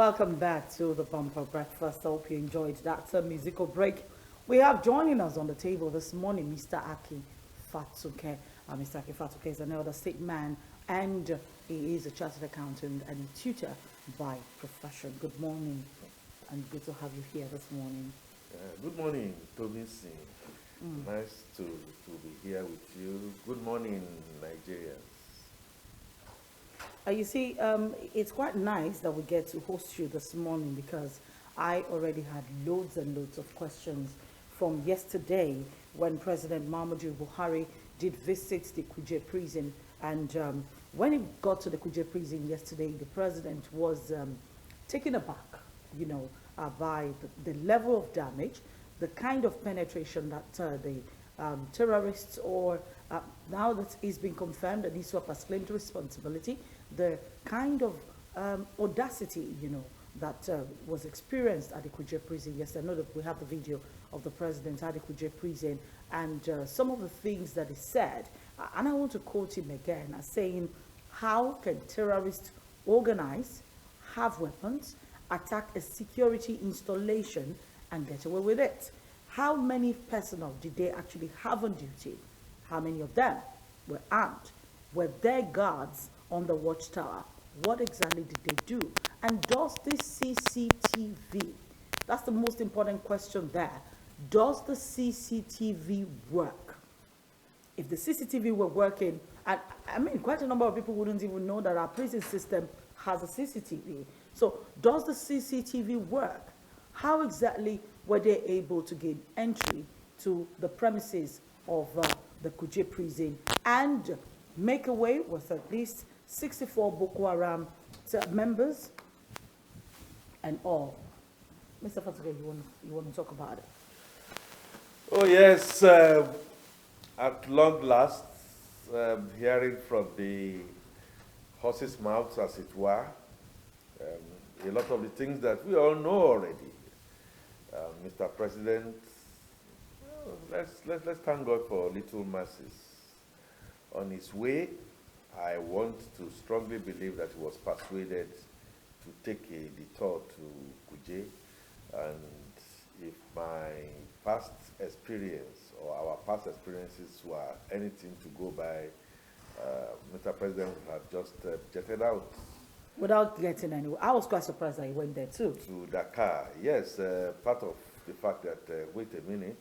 Welcome back to the Bumper Breakfast. I hope you enjoyed that musical break. We have joining us on the table this morning Mr. Aki Fatuke. Mr. Aki Fatuke is an elder statesman and he is a chartered accountant and a tutor by profession. Good morning and good to have you here this morning. Good morning, Toby Singh. Nice to be here with you. Good morning, Nigeria. You see, it's quite nice that we get to host you this morning because I already had loads and loads of questions from yesterday when President Muhammadu Buhari did visit the Kuje prison. And when he got to the Kuje prison yesterday, the president was taken aback, by the level of damage, the kind of penetration that the terrorists or now that it's been confirmed that ISWAP has claimed responsibility, the kind of audacity, that was experienced at the Kuje prison. Yes, I know that we have the video of the president at the Kuje prison and some of the things that he said. And I want to quote him again as saying, how can terrorists organize, have weapons, attack a security installation and get away with it? How many personnel did they actually have on duty? How many of them were armed? Were there guards on the watchtower? What exactly did they do? And does this CCTV, that's the most important question there, does the CCTV work? If the CCTV were working, and I mean, quite a number of people wouldn't even know that our prison system has a CCTV. So does the CCTV work? How exactly were they able to gain entry to the premises of the Kuje prison and make away with at least 64 Boko Haram members and all? Mr. Fatuke, you want to talk about it? Oh, yes. At long last, hearing from the horse's mouth, as it were, a lot of the things that we all know already. Mr. President, let's thank God for little mercies. On his way, I want to strongly believe that he was persuaded to take a detour to Kuje. And if my past experience or our past experiences were anything to go by, Mr. President would have just jetted out. Without getting anywhere. I was quite surprised that he went there too. To Dakar, yes. Part of the fact that, wait a minute,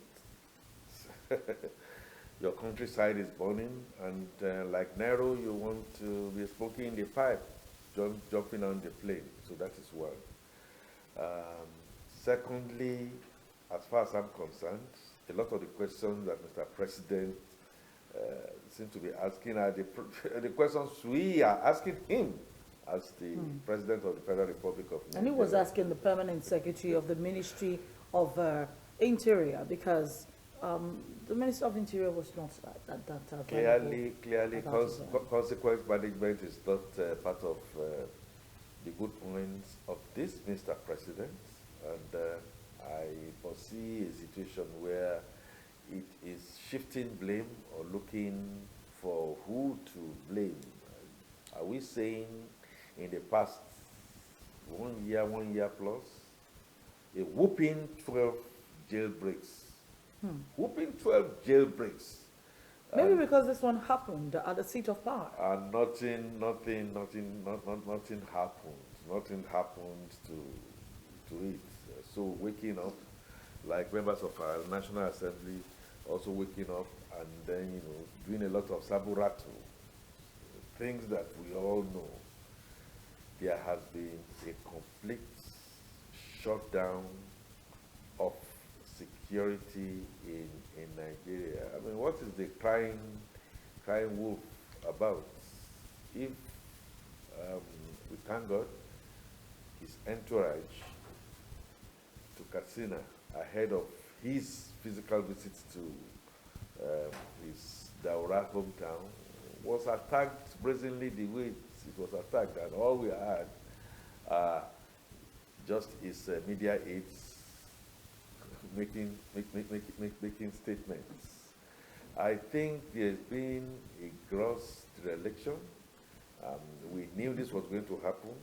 your countryside is burning, and like Nero, you want to be smoking in the pipe, jumping on the plane. So that is one. Secondly, as far as I'm concerned, a lot of the questions that Mr. President seems to be asking are the questions we are asking him as the President of the Federal Republic of Nigeria. And he was asking the permanent secretary of the Ministry of Interior because the Minister of Interior was not that clearly, consequence management is not part of the good points of this Mr. President, and I foresee a situation where it is shifting blame or looking for who to blame. Are we saying in the past 1 year plus, a whooping 12 jailbreaks? Whooping 12 jailbreaks. Maybe because this one happened at the seat of power. And nothing happened. Nothing happened to it. So waking up, like members of our National Assembly, also waking up and then, doing a lot of saburatu, things that we all know. There has been a complete shutdown of security in Nigeria. I mean, what is the crying wolf about? If we thank God, his entourage to Katsina ahead of his physical visit to his Daura hometown was attacked brazenly the way it was attacked, and all we had just his media aides making statements. I think there's been a gross dereliction. We knew this was going to happen.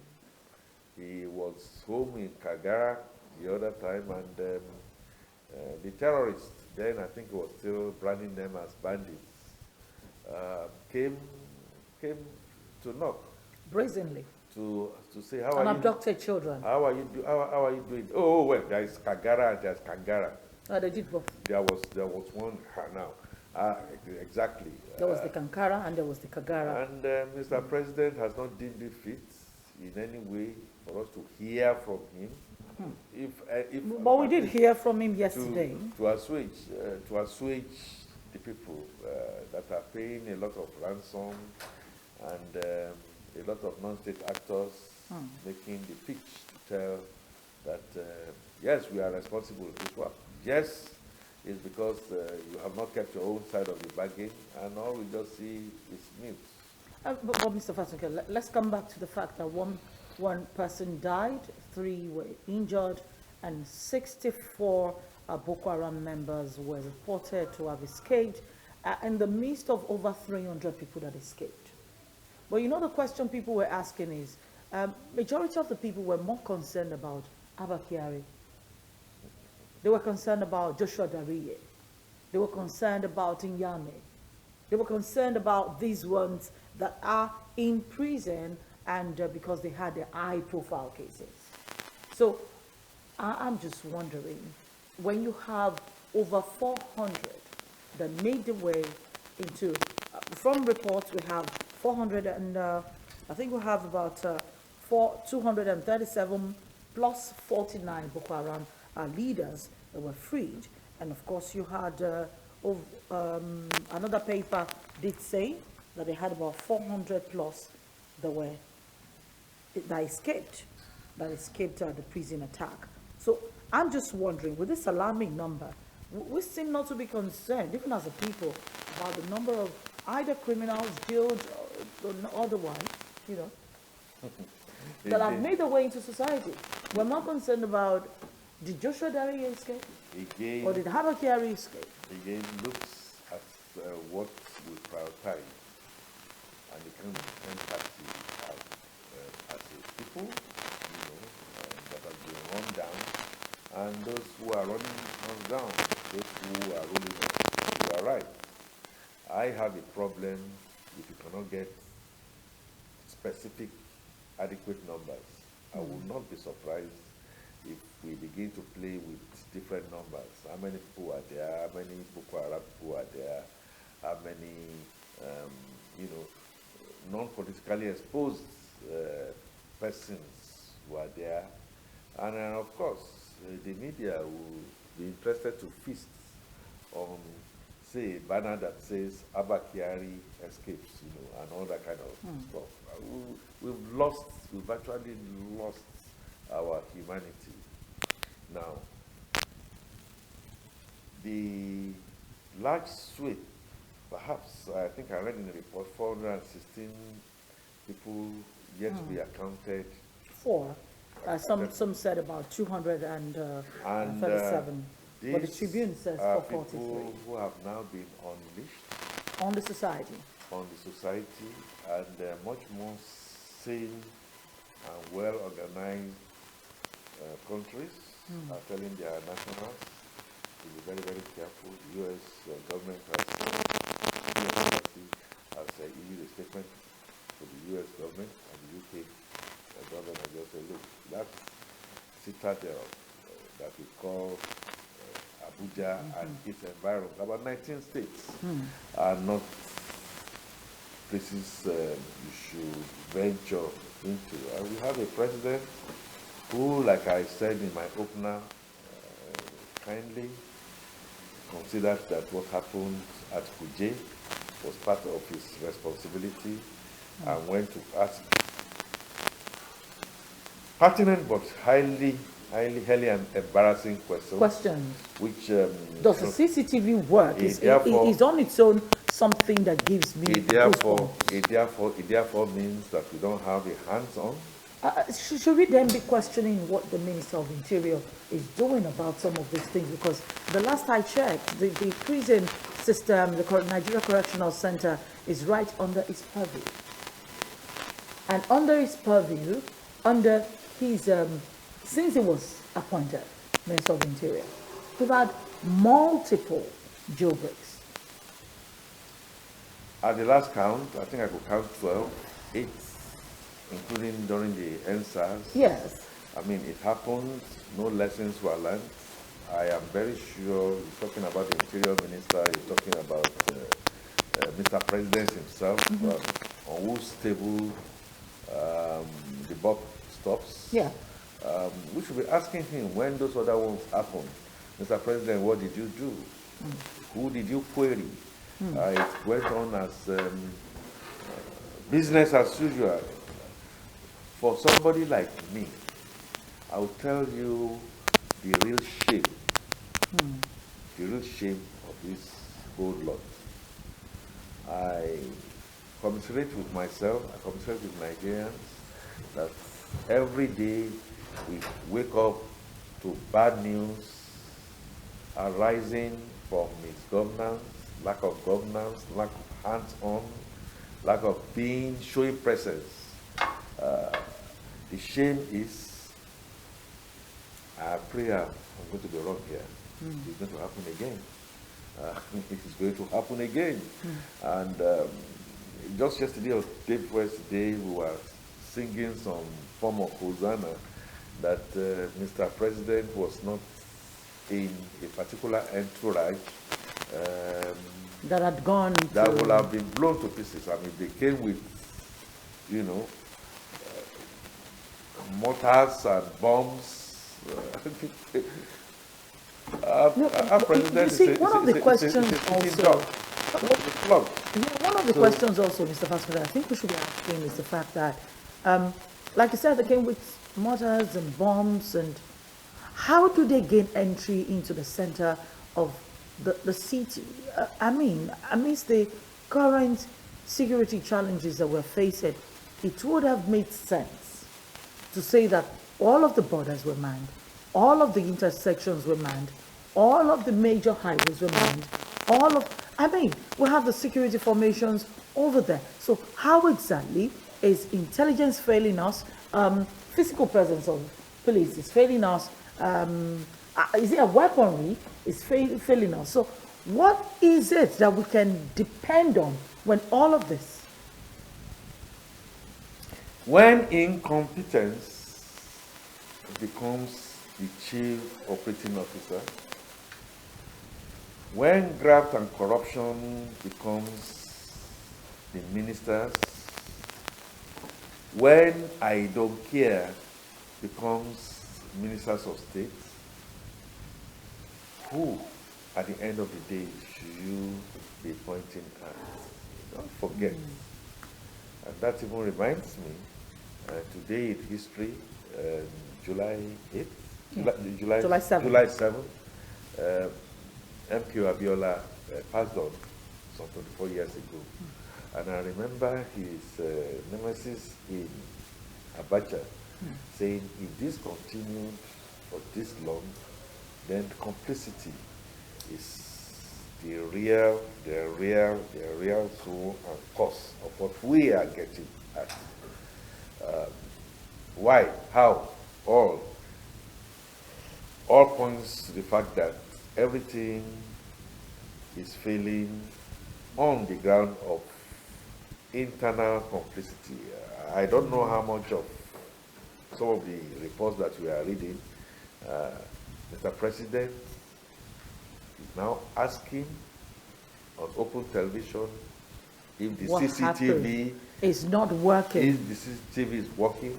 He was home in Kagara the other time, and the terrorists, then I think he was still branding them as bandits, came to knock, Brazenly. to say, And abducted children. how are you doing? Oh, well, there is Kagara and there's Kangara. They did both. There was one now. Exactly. There was the Kankara and there was the Kagara. And Mr. President has not deemed it fit in any way for us to hear from him. But we did hear from him yesterday. To assuage the people that are paying a lot of ransom and a lot of non-state actors making the pitch to tell that, yes, we are responsible for this work. Yes, it's because you have not kept your own side of the bargain, and all we just see is mute. But Mr. Fatunke, let's come back to the fact that one person died, 3 were injured, and 64 Boko Haram members were reported to have escaped in the midst of over 300 people that escaped. But you know, the question people were asking is, majority of the people were more concerned about Abba Kyari. They were concerned about Joshua Dariye. They were concerned about Inyame. They were concerned about these ones that are in prison and because they had their high-profile cases. So I'm just wondering, when you have over 400 that made their way into, from reports we have 400 and I think we have about 237 plus 49 Boko Haram leaders that were freed. And of course you had another paper did say that they had about 400 plus that escaped the prison attack. So I'm just wondering, with this alarming number, we seem not to be concerned, even as a people, about the number of either criminals jailed or otherwise, you know, that have made their way into society. We're not concerned about, did Joshua Dariye escape? Again, or did Abba Kyari escape? Again, looks at what we prioritize and the kind of empathy as a people, you know, that have been run down, and those who are run down, those who are ruling us. You are right. I have a problem if you cannot get specific, adequate numbers. I will not be surprised if we begin to play with different numbers. How many people are there? How many Boko Haram people are there? How many, you know, non-politically exposed persons who are there? And of course, the media will be interested to feast on, say, a banner that says Abba Kyari escapes, you know, and all that kind of stuff. We've actually lost our humanity. Now, the large swathe, perhaps, I think I read in the report, 416 people yet to be accounted. Some said about 237. But the Tribune says 443. People who have now been unleashed on the society. On the society, and much more sane and well-organized countries are telling their nationals to be very, very careful. The U.S. government has issued a statement to the U.S. government, and the UK government has just said, look, that citadel that we call Abuja and its environs, about 19 states, are not places you should venture into. And we have a president who, like I said in my opener, kindly considered that what happened at Kuje was part of his responsibility and went to ask pertinent but highly embarrassing questions. Which does the CCTV work? Is on its own something that gives me it therefore means that we don't have a hands-on. Should we then be questioning what the Minister of Interior is doing about some of these things? Because the last I checked, the prison system, the Nigeria Correctional Center, is right under its purview. And under its purview, under he's since he was appointed Minister of Interior, we've had multiple jailbreaks. At the last count, I think I could count 12, 8, including during the NSAS. Yes. I mean, it happened, no lessons were learned. I am very sure you're talking about the Interior Minister, you're talking about Mr. President himself, on whose table the buck stops. Yeah. We should be asking him when those other ones happen. Mr. President, what did you do? Who did you query? It went on as business as usual. For somebody like me, I will tell you the real shame, of this whole lot. I commiserate with myself, I commiserate with Nigerians, that every day we wake up to bad news arising from misgovernance, lack of governance, lack of hands-on, lack of showing presence. The shame is, I pray I'm going to be wrong here. It's going to happen again. It is going to happen again. And just yesterday or day before yesterday, we were singing some form of Hosanna that Mr. President was not in a particular entourage that had gone that would have been blown to pieces. I mean, they came with, mortars and bombs. Our president you see, one of the questions also, one of the questions also, Mr. Fassbender, I think we should be asking is the fact that, like you said, they came with mortars and bombs, and how do they gain entry into the center of the city? I mean, amidst the current security challenges that we're facing, it would have made sense to say that all of the borders were manned, all of the intersections were manned, all of the major highways were manned, we have the security formations over there. So how exactly is intelligence failing us? Physical presence of police is failing us. Is it a weaponry? Is failing us. So what is it that we can depend on when all of this? When incompetence becomes the chief operating officer, when graft and corruption becomes the ministers, when I don't care becomes ministers of state, who at the end of the day should you be pointing at? Don't forget. And that even reminds me, today in history, July 8th, July 7th. July 7th, MQ Abiola passed on some 24 years ago. And I remember his nemesis in Abacha saying, if this continued for this long, then complicity is the real soul and cause of what we are getting at. Why? How? All points to the fact that everything is failing on the ground of internal complicity. I don't know how much of some of the reports that we are reading, Mr. President is now asking on open television if the CCTV is not working. If the CCTV is working,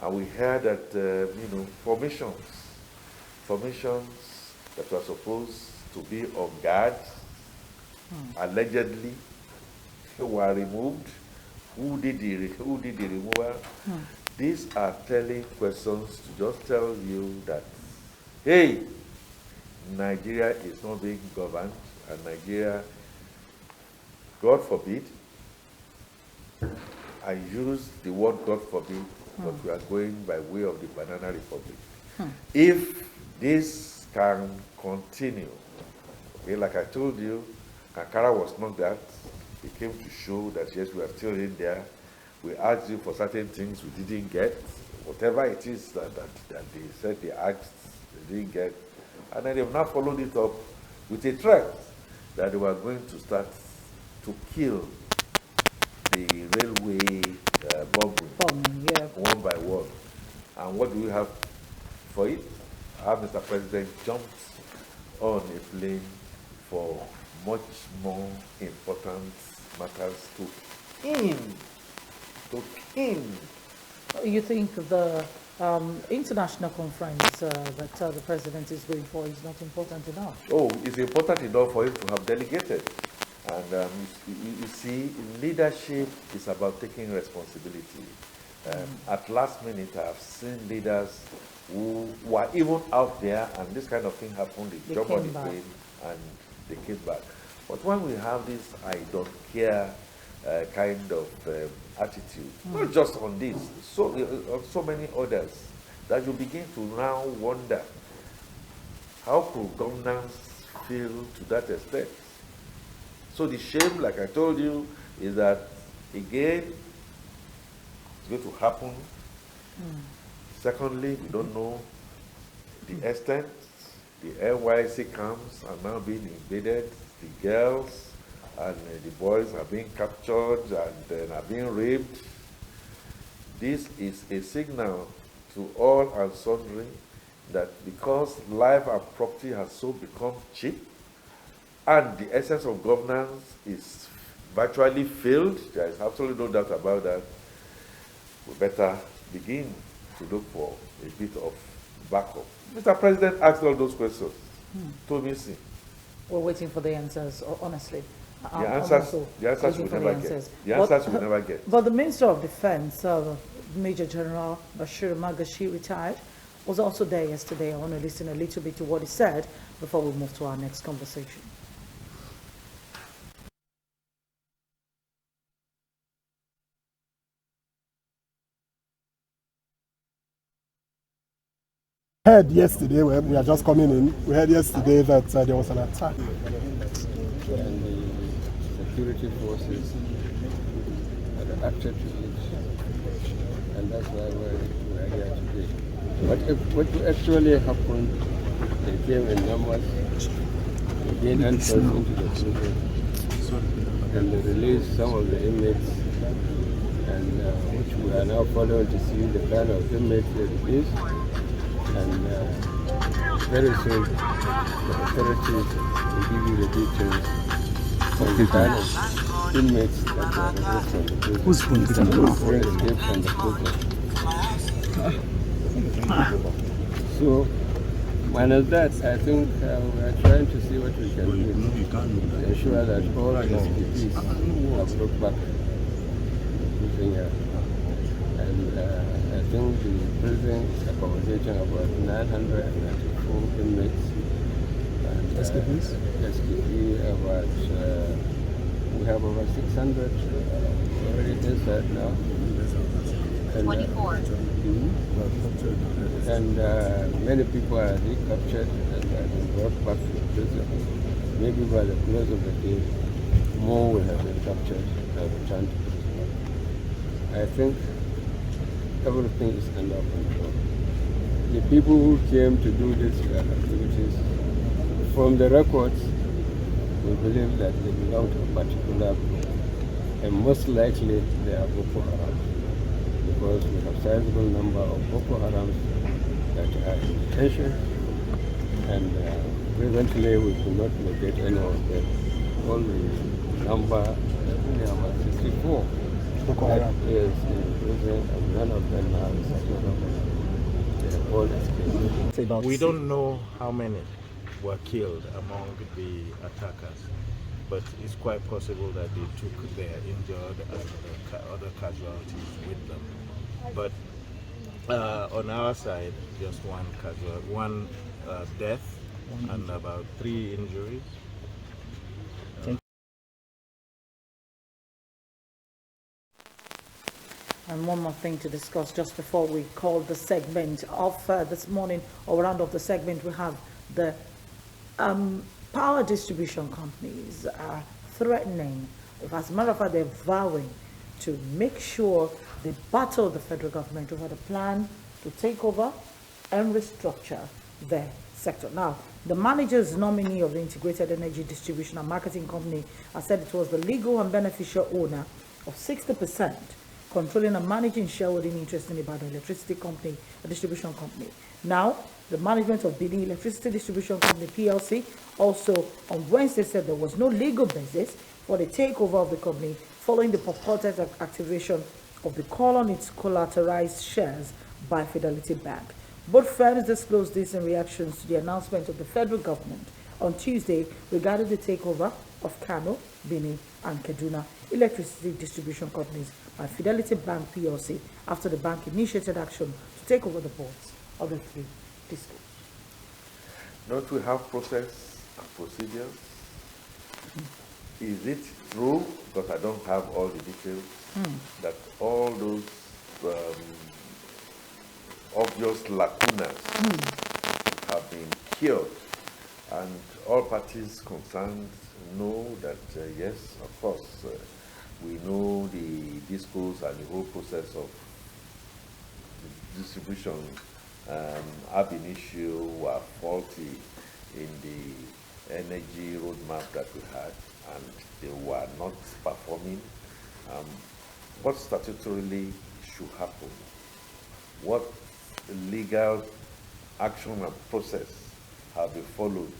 and we heard that formations that were supposed to be on guard allegedly were removed. Who did the removal? These are telling questions to just tell you that, hey, Nigeria is not being governed, and Nigeria, God forbid, I use the word God forbid, but we are going by way of the Banana Republic. If this can continue, okay, like I told you, Kankara was not that. It came to show that yes, we are still in there. We asked you for certain things we didn't get. whatever it is that they said they asked, they didn't get. And then they've now followed it up with a threat that they were going to start to kill the railway bombing, Yeah. one by one. And what do we have for it? Our Mr. President jumped on a plane for much more important matters to him. To him. You think the international conference that the president is going for is not important enough? Oh, it's important enough for him to have delegated. And you see, leadership is about taking responsibility. At last minute, I have seen leaders who were even out there, and this kind of thing happened, they jumped on the plane and they came back. But when we have this I don't care kind of attitude, not just on this, on so many others, that you begin to now wonder, how could governance feel to that extent? So the shame, like I told you, is that, again, it's going to happen. Secondly, we don't know the extent. The NYC camps are now being invaded. The girls and the boys are being captured and then are being raped. This is a signal to all and sundry that because life and property has so become cheap, and the essence of governance is virtually failed, there is absolutely no doubt about that, we better begin to look for a bit of backup. Mr. President asked all those questions. Told me, see. We're waiting for the answers, honestly. The answers we never get. The answers we never get. But the Minister of Defense, Major General Bashir Magashi, retired, was also there yesterday. I want to listen a little bit to what he said before we move to our next conversation. Heard yesterday, when we are just coming in, we heard yesterday that there was an attack. And the security forces had acted to it, and that's why we're here today. But what actually happened, they came in numbers, they gained entrance into the prison, and they released some of the inmates, and which we are now following to see the kind of inmates they released. And very soon the authorities will give you the details of the kind of inmates that were released from the prison. Who's from the prison? So, minus that, I think we are trying to see what we can do to ensure that all the SPPs are brought back to Kenya. And I think the prison is accommodating about 994 inmates. And SPP about, we have about 600 already inside now. And, 24. And many people are recaptured and are brought back to the prison. Maybe by the close of the day, more will have been captured and returned to prison. I think everything is under control. The people who came to do these activities, from the records, we believe that they belong to a particular group. And most likely they are Boko Haram, because we have a sizable number of Boko Harams that are in detention, and presently we could not locate any of them. All the number, there are about 64. That is in prison, and none of them have they all escaped. We don't know how many were killed among the attackers, but it's quite possible that they took their injured and other casualties with them. But on our side, just one death and about 3 injuries. And one more thing to discuss just before we call the segment of this morning, or round of the segment, we have the power distribution companies are threatening, as a matter of fact, they're vowing to make sure they battled the federal government over the plan to take over and restructure their sector. Now, the manager's nominee of the Integrated Energy Distribution and Marketing Company has said it was the legal and beneficial owner of 60%, controlling and managing shareholding interest in Ibadan Electricity Company, a distribution company. Now, the management of Benin Electricity Distribution Company PLC also on Wednesday said there was no legal basis for the takeover of the company following the purported activation of the call on its collateralized shares by Fidelity Bank. Both firms disclosed this in reactions to the announcement of the federal government on Tuesday regarding the takeover of Kano, Benin, and Kaduna electricity distribution companies by Fidelity Bank PLC after the bank initiated action to take over the boards of the three discos. Don't we have process and procedures? Is it true, because I don't have all the details, that all those obvious lacunas have been cured, and all parties concerned know that, yes, of course, we know the discourse and the whole process of the distribution ab initio were faulty in the energy roadmap that we had, and they were not performing. What statutorily should happen? What legal action and process have been followed?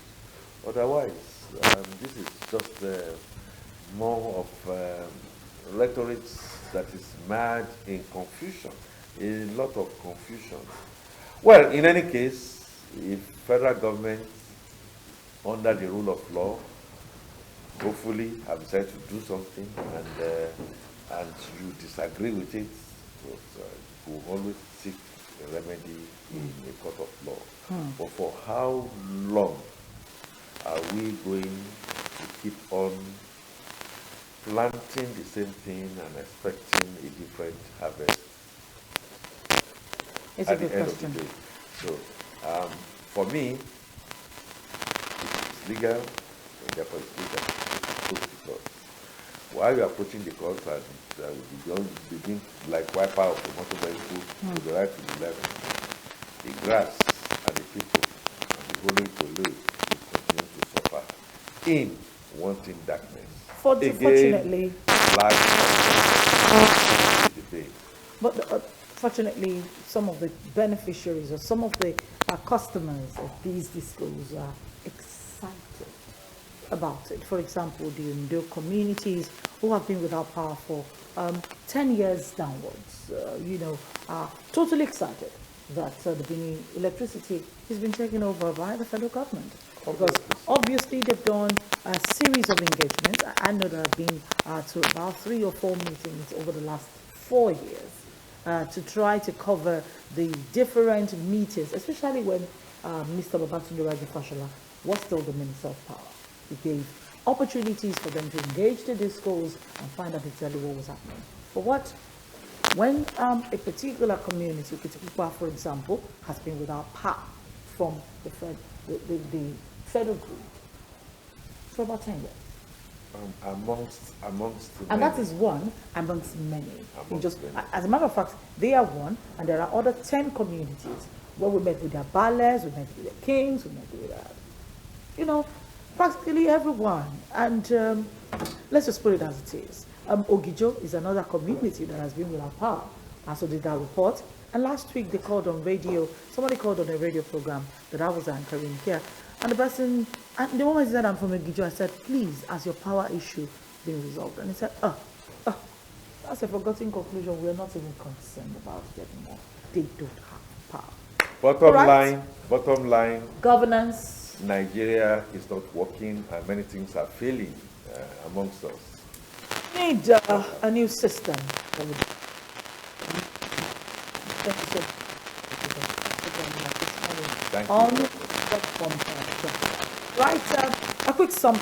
Otherwise, this is just more of rhetoric that is mad in confusion, a lot of confusion. Well, in any case, if federal government, under the rule of law, hopefully have decided to do something, and you disagree with it, you will always seek a remedy in a court of law. But for how long are we going to keep on planting the same thing and expecting a different harvest It's at a good the end question. of the day? So, for me, it's legal, and therefore it's legal. Approach the court. While you're approaching the court, and you begin like wipe out the motor vehicle to the right, to the left, the grass and the people and the holy to live will continue to suffer in wanting darkness. Fortunately, Light the day. but fortunately, some of the beneficiaries or some of the customers of these discos are excited about it. For example, the Indo communities who have been without power for 10 years downwards, are totally excited that the Benin electricity has been taken over by the federal government. Because obviously they've done a series of engagements. I know there have been to about 3 or 4 meetings over the last 4 years to try to cover the different meters, especially when Mr. Babatunde Raji Fashola was still the Minister of Power. He gave opportunities for them to engage the discos and find out exactly what was happening. But when a particular community, Kitipupa, for example, has been without power from the federal group for about 10 years. Amongst And many. that is one amongst many. Amongst many. As a matter of fact, they are one, and there are other 10 communities where we met with their ballers, we met with their kings, we met with practically everyone. And let's just put it as it is. Ogijo is another community that has been without power. I also did that report. And last week they called on radio, somebody called on a radio program that I was anchoring here. And the woman said, I'm from Ogijo. I said, please, has your power issue been resolved? And he said, that's a forgotten conclusion. We're not even concerned about it anymore. They don't have power. Bottom line, Governance. Nigeria is not working, and many things are failing amongst us. Need a new system. Thank you. On what form? Right, a quick sum.